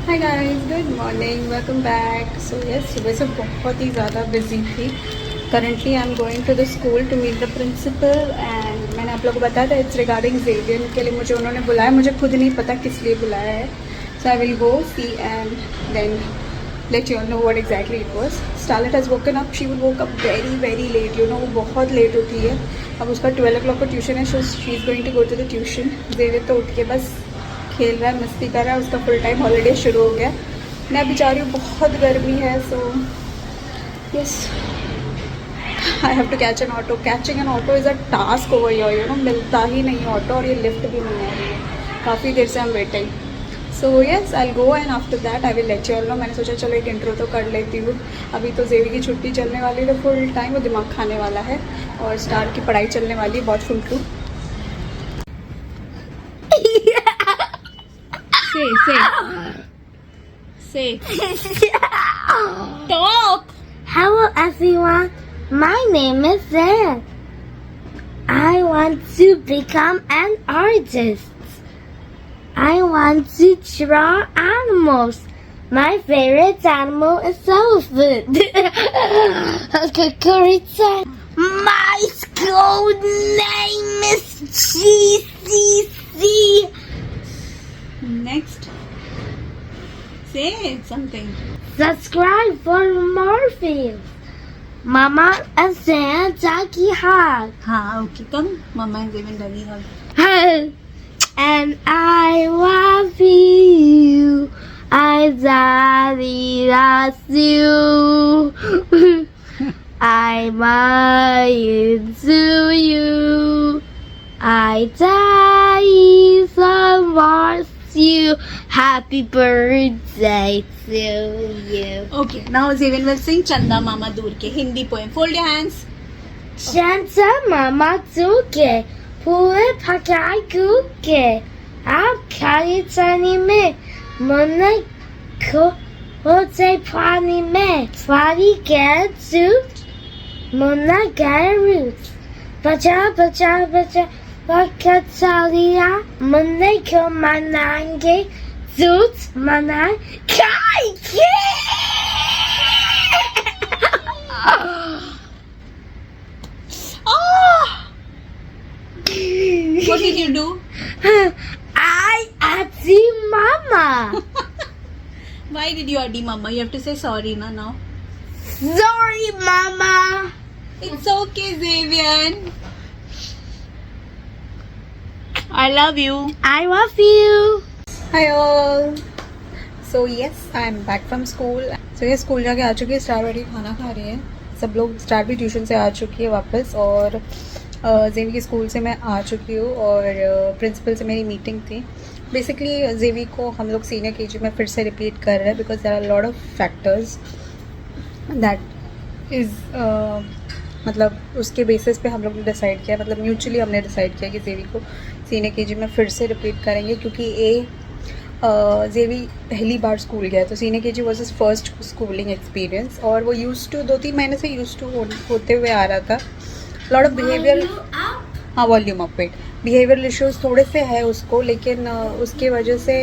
हाय guys, good morning, welcome back. So yes, सुबह से बहुत ही ज़्यादा बिजी थी। Currently I am going to the school to meet the principal and मैंने आप लोगों को बताया था इट्स रिगार्डिंग जेवियर के लिए मुझे उन्होंने बुलाया। मुझे खुद नहीं पता किस लिए बुलाया है। So I will go see and then let you know what exactly it was. Starlet has woken up, she will woke up very late, वो बहुत लेट उठी है। अब उसका 12 o'clock का ट्यूशन है, so she is going to go to the tuition. Xavier तो उठ के बस खेल रहा है, मस्ती कर रहा है, उसका फुल टाइम हॉलीडे शुरू हो गया। मैं अभी जा रही हूँ, बहुत गर्मी है। So yes, I have to catch an auto. Catching an auto is a task over your, मिलता ही नहीं ऑटो, और ये लिफ्ट भी नहीं आ रही है। काफ़ी देर से हम waiting. So yes, I will go and after that I will let you all no. मैंने सोचा चलो एक इंट्रो तो कर लेती हूँ। अभी तो जेवी की छुट्टी चलने वाली है, फुल टाइम वो दिमाग खाने वाला है, और स्टार की पढ़ाई चलने वाली है बहुत full too. Say. Talk. Hello everyone, my name is Zed. I want to become an artist. I want to draw animals. My favorite animal is elephant. My school name is GCC. Next. Say something. Subscribe for more videos. Mama and Santa ki hug. हाँ, okay, come. Mama and Zeven Dagi hug. And I love you. I daddy loves you. I'm into you. I die someone you. Happy birthday to you. Okay, now Zeven will sing Chanda Mama Dur ke Hindi poem. Fold your hands. Chanta mama duke, pure pakai kuke. Ab kari tani me, mona ko hote pani me. Twari get suit, mona get root. Baja, Bakatalia, Monday ko manange, zoot manai, kai What did you do? I ati mama. Why did you addi Mama? You have to say sorry now. Sorry mama. It's okay, Zevian. I love you. I love you. Hi all. So yes, I am back from school. So ये school जाके आ चुकी है, star बैठी खाना खा रही है। सब लोग, स्टार भी ट्यूशन से आ चुकी है वापस, और जेवी के स्कूल से मैं आ चुकी हूँ, और प्रिंसिपल से मेरी मीटिंग थी। बेसिकली जेवी को हम लोग सीनियर केजी में फिर से रिपीट कर रहे हैं, because there are lot of factors that is मतलब उसके बेसिस पे हम लोग ने डिसाइड किया, मतलब म्यूचुअली हमने डिसाइड किया कि जेवी को सीनियर केजी में फिर से रिपीट करेंगे, क्योंकि जेवी पहली बार स्कूल गया, तो senior KG was his first schooling experience, और वो यूज्ड टू 2-3 महीने से यूज्ड टू होते हुए आ रहा था। लॉट ऑफ बिहेवियर, हाँ volume up, wait, behavioural issues थोड़े से है उसको, लेकिन उसके वजह से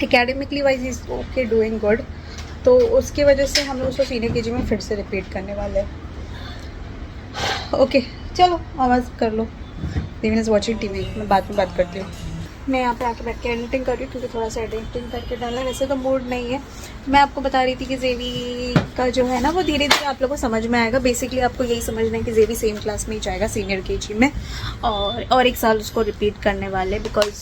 academically wise is okay, doing good, तो उसकी वजह से हम लोग उसको सीनियर केजी में फिर से रिपीट करने वाले हैं। ओके, चलो आवाज़ कर लो। जेवन इज़ वॉचिंग टीवी, मैं बाद में बात करती हूँ। मैं यहाँ पे आके बैठ के एडिटिंग कर रही हूँ, क्योंकि थोड़ा सा एडिटिंग करके डालना, वैसे तो मूड नहीं है। मैं आपको बता रही थी कि जेवी का जो है ना, वो धीरे धीरे आप लोगों को समझ में आएगा। बेसिकली आपको यही समझना है कि जेवी सेम क्लास में ही जाएगा सीनियर केजी में, और एक साल उसको रिपीट करने वाले, because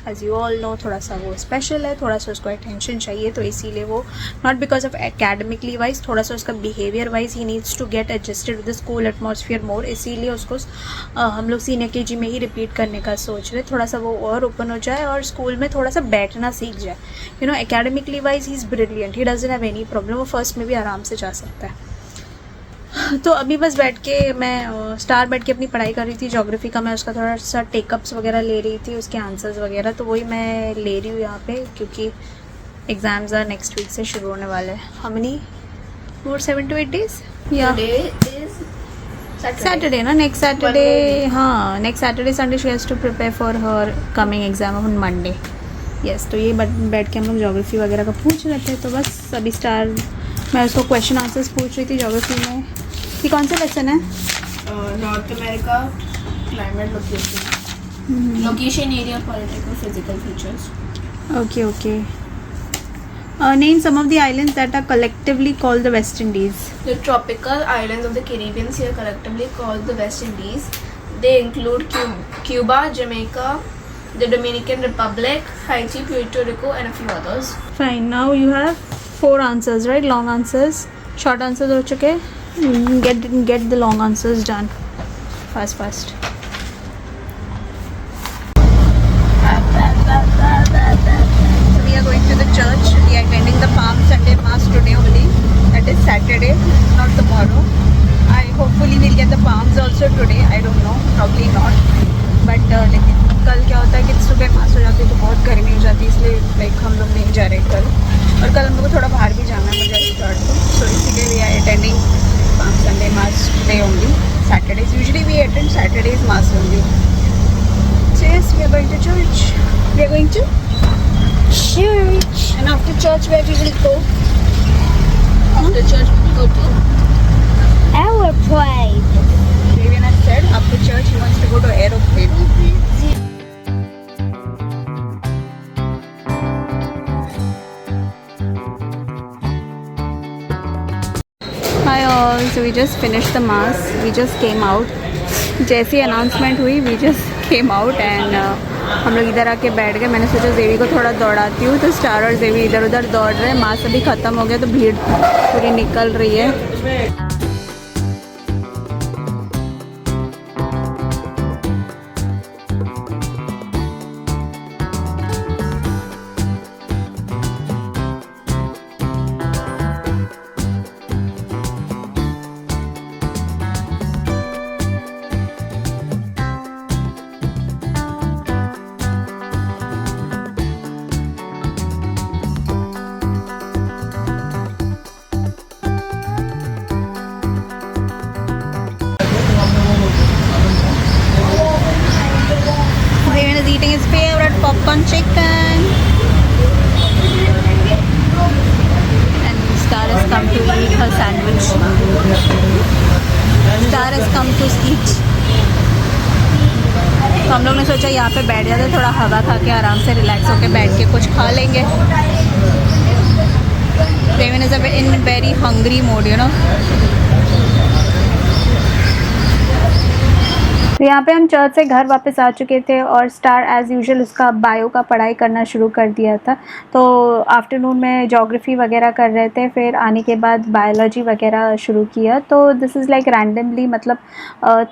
as you all know थोड़ा सा वो स्पेशल है, थोड़ा सा उसको अटेंशन चाहिए, तो इसीलिए वो not because of academically wise, थोड़ा सा उसका बिहेवियर वाइज ही needs to get adjusted with the school atmosphere more, इसीलिए उसको हम लोग सीनियर केजी में ही रिपीट करने का सोच रहे, थोड़ा सा वो और ओपन हो जाए और स्कूल में थोड़ा सा बैठना सीख जाए। Academically wise he is brilliant, he doesn't have any problem, वो फर्स्ट में भी आराम से जा सकता है। तो अभी बस बैठ के मैं स्टार बैठ के अपनी पढ़ाई कर रही थी, ज्योग्राफी का मैं उसका थोड़ा सा टेकअप्स वगैरह ले रही थी, उसके आंसर्स वगैरह, तो वही मैं ले रही हूँ यहाँ पे, क्योंकि एग्ज़ाम्स आर नेक्स्ट वीक से शुरू होने वाले हैं। How many more 7 to 8 days? या Saturday ना, next Saturday, हाँ next Saturday Sunday she has to prepare for her coming exam on Monday. Yes तो ये बैठ के हम लोग ज्योग्राफी वगैरह का पूछ रहे थे। तो बस अभी स्टार मैं उसको क्वेश्चन आंसर्स पूछ रही थी ज्योग्राफी में। ये कौन सा लेसन है? North America climate location area political physical features. Okay okay. Name some of the islands that are collectively called the West Indies. The tropical islands of the Caribbean Sea are collectively called the West Indies. They include Cuba, Jamaica, the Dominican Republic, Haiti, Puerto Rico, and a few others. Fine now you have 4 answers right, long answers. Short answers हो चुके। Get the long answers done fast. So we are going to the church. We are attending the Palm Sunday Mass today only. That is Saturday, not tomorrow. I hopefully will get the palms also today. I don't know, probably not. But लेकिन कल क्या होता है कि सुबह मास हो जाती है तो बहुत गर्मी हो जाती है, इसलिए लाइक हम लोग नहीं जा रहे कल। और कल हम लोग को थोड़ा बाहर भी जाना है मुझे रिजॉर्ट को, सो इसीलिए we are attending Palm Sunday Mass today only. Saturdays usually we attend Saturdays Mass only. So yes, we are going to church. We are going to Church. and after church where we will go. After church, we go to Aeroplane. Vivian has said after church he wants to go to aeroplane. Hi all, so we just finished the mass. We just came out. जैसी announcement हुई we just came out and हम लोग इधर आके बैठ गए। मैंने सोचा जेवी को थोड़ा दौड़ाती हूँ, तो स्टार और जेवी इधर उधर दौड़ रहे हैं। मास अभी ख़त्म हो गया तो भीड़ पूरी निकल रही है। Raven is eating his favorite popcorn chicken. And Star has come to eat her sandwich. Star has come to eat. तो हम लोग ने सोचा यहाँ पे बैठ जाते, थोड़ा हवा खा के आराम से रिलैक्स होके बैठ के कुछ खा लेंगे। Raven is in very hungry mode, you know. तो यहाँ पे हम चर्च से घर वापस आ चुके थे और स्टार एज़ यूजुअल उसका बायो का पढ़ाई करना शुरू कर दिया था। तो आफ्टरनून में ज्योग्राफी वगैरह कर रहे थे, फिर आने के बाद बायोलॉजी वगैरह शुरू किया। तो दिस इज़ लाइक रैंडमली, मतलब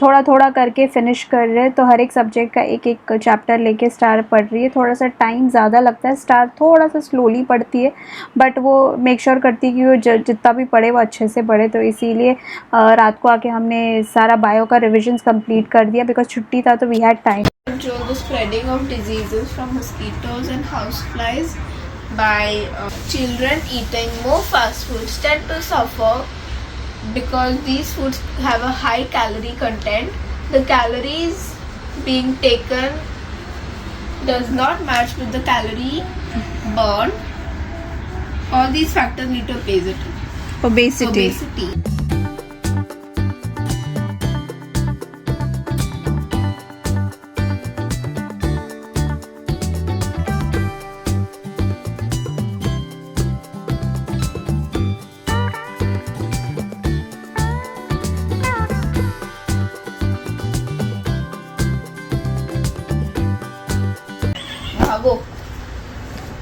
थोड़ा थोड़ा करके फिनिश कर रहे हैं। तो हर एक सब्जेक्ट का एक एक चैप्टर लेके स्टार पढ़ रही है। थोड़ा सा टाइम ज़्यादा लगता है, स्टार थोड़ा सा स्लोली पढ़ती है, बट वो मेक श्योर करती है कि वो जितना भी पढ़े वो अच्छे से पढ़े। तो इसीलिए रात को आके हमने सारा बायो का रिविजन्स कंप्लीट कर दिया, बिकॉज छुट्टी था तो we had time. control the spreading of diseases from mosquitoes and houseflies by children eating more fast foods tend to suffer because these foods have a high calorie content. The calories being taken does not match with the calorie burn. All these factors lead to obesity.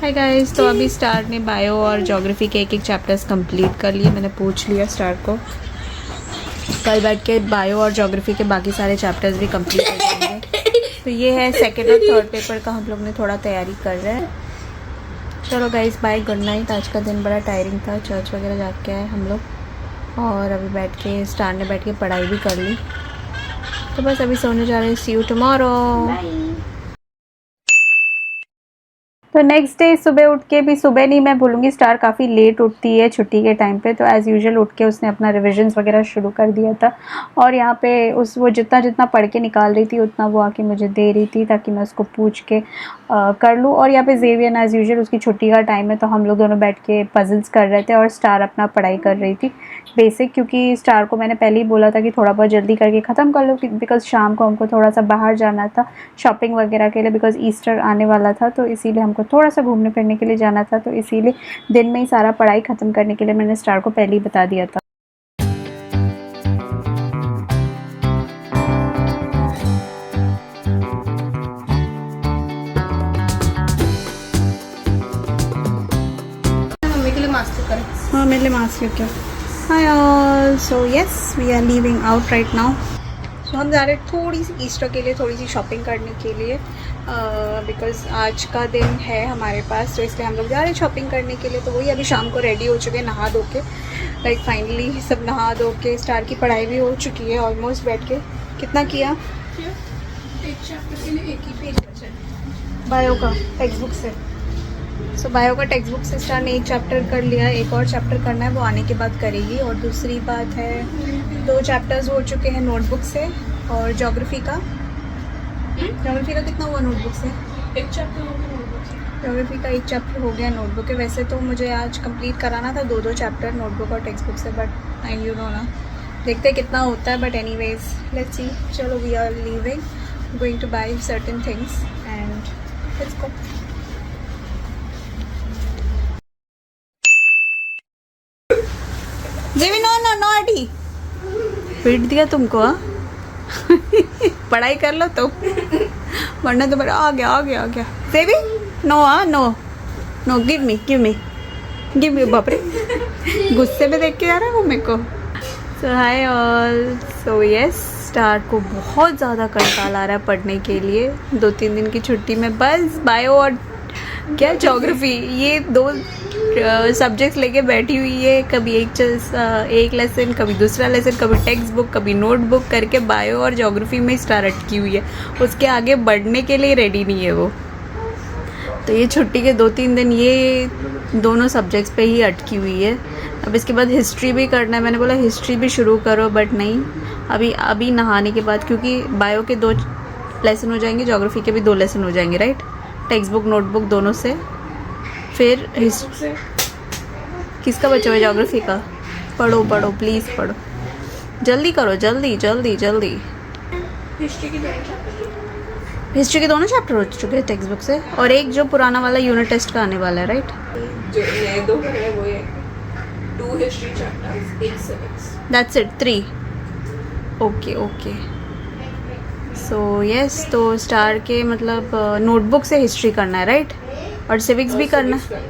Hi guys, तो अभी star ने bio और geography के एक एक chapters complete कर लिए। मैंने पूछ लिया स्टार को, कल बैठ के बायो और ज्योग्राफी के बाकी सारे चैप्टर्स भी कंप्लीट कर देंगे। तो ये है सेकेंड और थर्ड पेपर का हम लोग ने थोड़ा तैयारी कर रहे हैं। चलो गाइस, बाय, गुड नाइट। आज का दिन बड़ा टायरिंग था, चर्च वगैरह जाके आए हम लोग और अभी बैठ के स्टार ने बैठ के पढ़ाई भी कर ली। तो बस अभी सोने जा रहे हैं। सी यू टुमारो। तो नेक्स्ट डे सुबह उठ के भी, सुबह नहीं मैं बोलूँगी, स्टार काफ़ी लेट उठती है छुट्टी के टाइम पे, तो एज़ यूजुअल उठ के उसने अपना रिविजन्स वगैरह शुरू कर दिया था। और यहाँ पे वो जितना पढ़ के निकाल रही थी उतना वो आके मुझे दे रही थी ताकि मैं उसको पूछ के कर लूँ। और यहाँ पे ज़ेवियर एज़ यूजुअल उसकी छुट्टी का टाइम है, तो हम लोग दोनों बैठ के पजल्स कर रहे थे और स्टार अपना पढ़ाई कर रही थी बेसिक, क्योंकि स्टार को मैंने पहले ही बोला था कि थोड़ा बहुत जल्दी करके ख़त्म कर लो, बिकॉज़ शाम को हमको थोड़ा सा बाहर जाना था शॉपिंग वगैरह के लिए, बिकॉज़ ईस्टर आने वाला था, तो इसीलिए हमको थोड़ा सा घूमने फिरने के लिए जाना था। तो इसीलिए दिन में ही सारा पढ़ाई ख़त्म करने के लिए मैंने स्टार को पहले ही बता दिया था। मम्मी के लिए मास्क कर। हाँ, मेरे लिए मास्क लेके आओ। Hi all, so yes we are leaving out right now. So हम जा रहे हैं थोड़ी सी ईस्टर के लिए थोड़ी सी शॉपिंग करने के लिए, बिकॉज़ आज का दिन है हमारे पास, तो इसलिए हम लोग जा रहे हैं शॉपिंग करने के लिए। तो वही अभी शाम को रेडी हो चुके हैं नहा धो के, लाइक फाइनली सब नहा धो के। स्टार की पढ़ाई भी हो चुकी है ऑलमोस्ट, बैठ के कितना किया एक चैप्टर के लिए एक ही पेज बचा है बायो का टेक्स्ट बुक से। सो बायो का टेक्स्ट बुक से स्टार ने एक चैप्टर कर लिया, एक और चैप्टर करना है, वो आने के बाद करेगी। और दूसरी बात है 2 चैप्टर्स हो चुके हैं नोटबुक से। और ज्योग्राफी का कितना हुआ नोटबुक से? एक चैप्टर हो गया नोटबुक से। ज्योग्राफी का एक चैप्टर हो गया नोटबुक के। वैसे तो मुझे आज कंप्लीट कराना था 2 चैप्टर नोटबुक और टेक्स्ट बुक से, बट आई यू नो ना, देखते कितना होता है। But anyways let's see. चलो we are leaving, going to buy certain things and let's go. जेवी नो नो नॉटी पीट दिया तुमको, हाँ? पढ़ाई कर लो तो, वरना तो बड़ा आ गया जेवी नो, नो गिव मी बाप रे, गुस्से में देख के आ रहा है वो मेरे को। So hi all, so yes star को बहुत ज़्यादा कंटाल आ रहा है पढ़ने के लिए 2-3 दिन की छुट्टी में। बस बायो और क्या ज्योग्राफी, ये 2 सब्जेक्ट्स लेके बैठी हुई है, कभी एक लेसन, कभी दूसरा लेसन, कभी टेक्स्ट बुक, कभी नोटबुक करके बायो और ज्योग्राफी में स्टार अटकी हुई है। उसके आगे बढ़ने के लिए रेडी नहीं है वो। तो ये छुट्टी के 2-3 दिन ये दोनों सब्जेक्ट्स पे ही अटकी हुई है। अब इसके बाद हिस्ट्री भी करना है, मैंने बोला हिस्ट्री भी शुरू करो, बट नहीं, अभी नहाने के बाद, क्योंकि बायो के 2 लेसन हो जाएंगे, ज्योग्राफी के भी 2 लेसन हो जाएंगे, राइट? टेक्स्ट बुक नोटबुक दोनों से। फिर किसका बचा हुआ है? ज्योग्राफी का। पढ़ो प्लीज़ पढ़ो, जल्दी करो, जल्दी। हिस्ट्री के दोनों चैप्टर हो चुके हैं टेक्स्ट बुक से, और एक जो पुराना वाला यूनिट टेस्ट का आने वाला है, राइट? जो नए 2 कर रहे हैं वो ये 2 history chapters, 1 civics, that's it, 3। Okay. So yes, तो स्टार के मतलब नोटबुक से हिस्ट्री करना है, राइट? और सिविक्स भी करना है।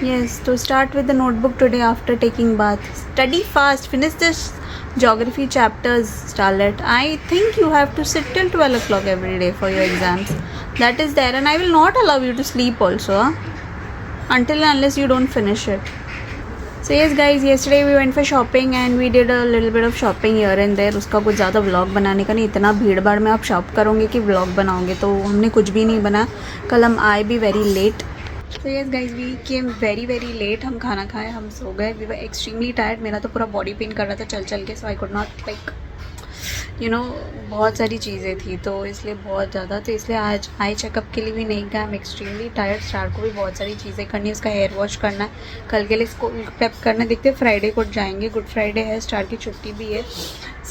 Yes, to start with the notebook today after taking bath. Study fast, finish this geography chapters, Starlet. I think you have to sit till 12 o'clock every day for your exams. That is there, and I will not allow you to sleep also, until and unless you don't finish it. So yes guys, yesterday we went for shopping and we did a little bit of shopping here and there. उसका कुछ ज़्यादा vlog बनाने का नहीं, इतना भीड़ भाड़ में आप शॉप करोगे कि vlog बनाओगे, तो हमने कुछ भी नहीं बना। कल हम आए भी वेरी लेट। तो yes guys, we came very late. हम खाना खाए, हम सो गए। We were extremely tired. मेरा तो पूरा बॉडी पेन कर रहा था चल के, सो आई कुड नॉट लाइक बहुत सारी चीज़ें थी, तो इसलिए बहुत ज़्यादा, तो इसलिए आज आई चेकअप के लिए भी नहीं गया। I am extremely tired. Star को भी बहुत सारी चीज़ें करनी है, उसका हेयर वॉश करना है, कल के लिए इसको प्रेप करना है। देखते फ्राइडे को जाएंगे, गुड फ्राइडे है, स्टार की छुट्टी भी है,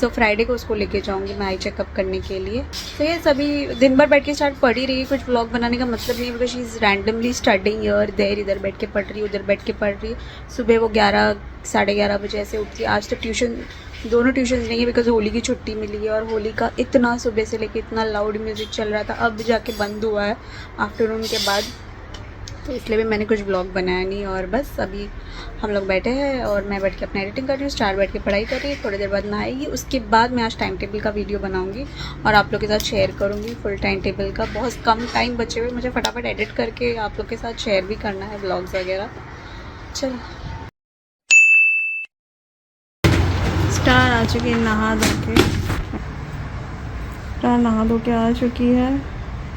सो फ्राइडे को उसको लेके जाऊंगी मैं आई चेकअप करने के लिए। तो ये सभी दिन भर बैठ के स्टार्ट पढ़ ही रही है, कुछ व्लॉग बनाने का मतलब नहीं है, because she is randomly studying year there, इधर बैठ के पढ़ रही है, उधर बैठ के पढ़ रही है। सुबह वो 11-11:30 बजे ऐसे उठती है। आज तो दोनों ट्यूशन नहीं है, बिकॉज होली की छुट्टी मिली है, और होली का इतना सुबह से लेके इतना लाउड म्यूज़िक चल रहा था, अब जाके बंद हुआ है आफ्टरनून के बाद, तो इसलिए भी मैंने कुछ ब्लॉग बनाया नहीं। और बस अभी हम लोग बैठे हैं और मैं बैठ के अपना एडिटिंग कर रही हूँ, स्टार बैठ के पढ़ाई कर रही है। थोड़ी देर बाद नहाएगी, उसके बाद मैं आज टाइम टेबल का वीडियो बनाऊंगी और आप लोग के साथ शेयर करूँगी फुल टाइम टेबल का। बहुत कम टाइम बचे हुए, मुझे फटाफट एडिट करके आप लोग के साथ शेयर भी करना है ब्लॉग्स वगैरह। चलो, स्टार आ चुकी है नहा धो के आ चुकी है।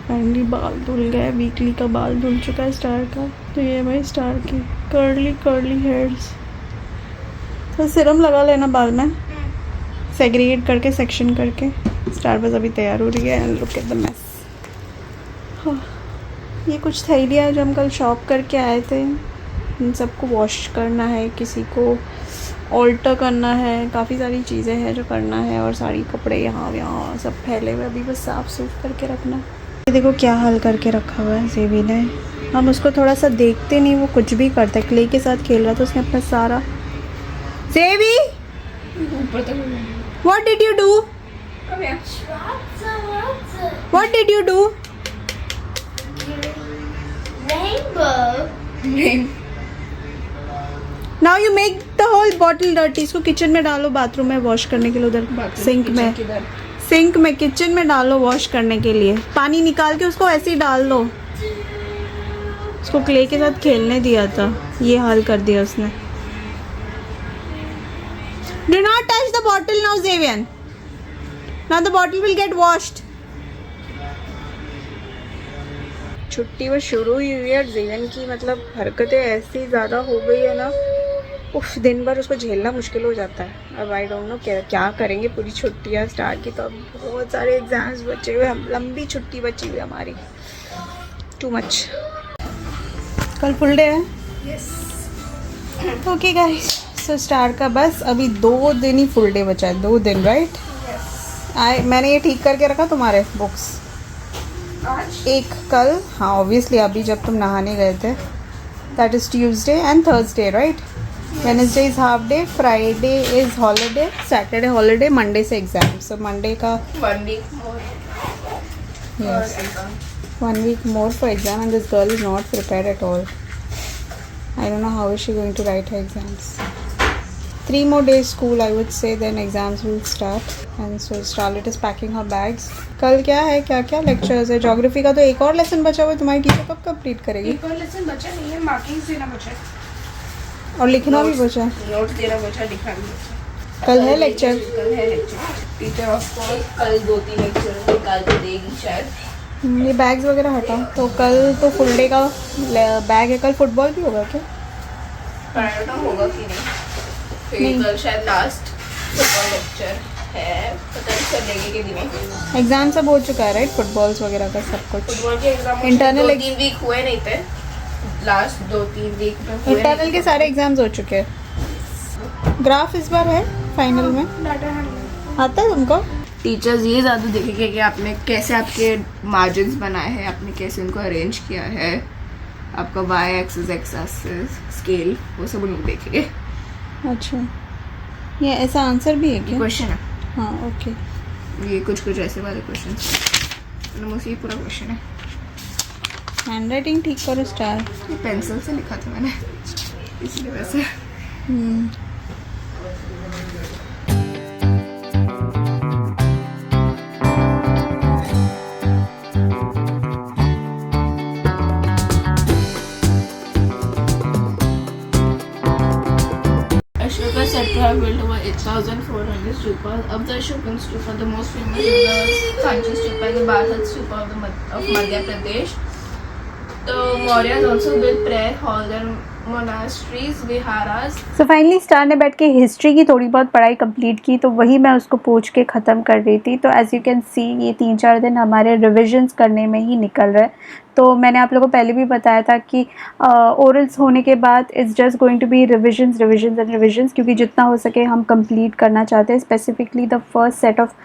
फाइनली बाल धुल गए, वीकली का बाल धुल चुका है स्टार का। तो ये भाई स्टार की कर्ली हेयर्स। तो सिरम लगा लेना बाल में, सेग्रीगेट करके, सेक्शन करके। स्टार बस अभी तैयार हो रही है and look at the mess. ये कुछ थैलियाँ जो हम कल शॉप करके आए थे, इन सबको वॉश करना है, किसी को ऑल्टर करना है, काफ़ी सारी चीज़ें हैं जो करना है। और सारी कपड़े यहाँ सब फैले हुए, अभी बस साफ़ सूफ करके रखना। ये देखो क्या हाल करके रखा हुआ है जेवी ने। हम उसको थोड़ा सा देखते नहीं, वो कुछ भी करता है। क्ले के साथ खेल रहा था, उसने अपना सारा। जेवी, what did you do? What did you do? Rainbow. Now you make the whole bottle dirty. इसको किचन में डालो, बाथरूम में वॉश करने के लिए, उधर सिंक में, सिंक में, किचन में डालो वॉश करने के लिए। पानी निकाल के उसको ऐसे ही डाल दो। उसको क्ले के साथ खेलने दिया था, ये हाल कर दिया उसने। Do not touch the bottle now ज़ेवियन, now the bottle will get washed. छुट्टी बस शुरू ही हुई है, ज़ेवियन की मतलब हरकतें ऐसी ज़्यादा हो गई है ना, उफ, दिन भर उसको झेलना मुश्किल हो जाता है। अब आई डोंट नो क्या करेंगे पूरी छुट्टियाँ स्टार्ट की। तो अब बहुत सारे एग्जाम्स बचे हुए, हम लंबी छुट्टी बची हुई हमारी, टू मच। कल फुल डे है। Yes. Okay guys, so star का बस अभी 2 दिन ही फुल डे बचा है। 2 दिन, राइट? मैंने ये ठीक करके रखा तुम्हारे बुक्स। आज एक कल, हाँ ऑब्वियसली अभी जब तुम नहाने गए थे, that is Tuesday and Thursday, right? Wednesday is half day, Friday is holiday, Saturday holiday, Monday से एग्जाम। सो मंडे का 1 week more. Yes. For exam. 1 week more for exam and this girl is not prepared at all. I don't know how is she going to write her exams. 3 more days school I would say, then exams will start. And so Charlotte is packing her bags. कल क्या है, क्या क्या lectures है? Geography का तो एक और लेसन बचा हुआ है, तुम्हारी टीचर कब कंप्लीट करेगी? एक और लेसन बचा नहीं है, मार्किंग्स देना बचा है, और लिखना भी बचा है। नोट्स देना बचा, लिखना भी बचा। कल है लेक्चर? कल है लेक्चर। टीचर ऑफ कोर्स कल 2-3 लेक्चर निकाल के देगी शायद। ये बैग्स वगैरह हटाओ। तो कल तो फुल डे का बैग है। कल फुटबॉल भी होगा क्या? पढ़ना होगा कि नहीं? नहीं। फिर कल शायद लास्ट फुटबॉल लेक्चर है, पता नहीं चलेगी कि नहीं। एग्जाम सब हो चुका है, राइट? फुटबॉल्स वगैरह का सब कुछ। फुटबॉल के एग्जाम Internal 2-3 वीक हुए नहीं थे, लास्ट 2-3 वीक में हुए। इंटरनल के सारे एग्जाम्स हो चुके हैं। ग्राफ इस बार है फाइनल में, आता है तुमको? टीचर्स ये ज़्यादा देखेंगे कि आपने कैसे आपके मार्जिन्स बनाए हैं, आपने कैसे उनको अरेंज किया है, आपका Y axis, X axis, scale, वो सब उनको देखेंगे। अच्छा, ये ऐसा आंसर भी है क्या? क्वेश्चन है, हाँ ओके। ये कुछ ऐसे वाले क्वेश्चन, मोस्टली पूरा क्वेश्चन है। हैंड राइटिंग ठीक करो स्टार। ये पेंसिल से लिखा था मैंने, इसलिए वैसे। Ashoka Satya built over 8,400 stupas. Of the Ashokan stupa, the most famous is the Kanchi stupa, the Bharat stupa of Madhya Pradesh. The Mauryas also built prayer halls and monasteries, viharas. So finally star ने बैठ के history की थोड़ी बहुत पढ़ाई complete की, तो वही मैं उसको पूछ के ख़त्म कर रही थी। तो एज़ यू कैन सी ये 3-4 दिन हमारे रिविजन्स करने में ही निकल रहे। तो मैंने आप लोगों को पहले भी बताया था कि ओरल्स होने के बाद it's just going to be revisions revisions and revisions, क्योंकि जितना हो सके हम कंप्लीट करना चाहते हैं। Specifically the first set of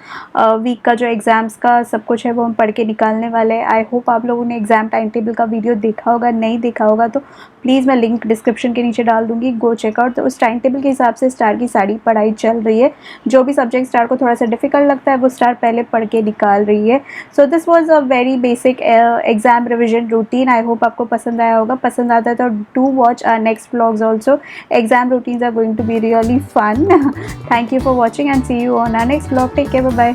week का जो एग्ज़ाम्स का सब कुछ है वो हम पढ़ के निकालने वाले हैं। आई होप आप लोगों ने एग्ज़ाम टाइम टेबल का वीडियो देखा होगा, नहीं देखा होगा तो प्लीज़ मैं लिंक डिस्क्रिप्शन के नीचे डाल दूँगी, गो चेकआउट। तो उस टाइम टेबल के हिसाब से स्टार की सारी पढ़ाई चल रही है। जो भी सब्जेक्ट स्टार को थोड़ा सा डिफ़िकल्ट लगता है वो स्टार पहले पढ़ के निकाल रही है। So this was a very basic exam revision routine. I hope आपको पसंद आया होगा। पसंद आता है तो do watch our next vlogs also. Exam routines are going to be really fun. Thank you for watching and see you on our next vlog. Take care, bye bye.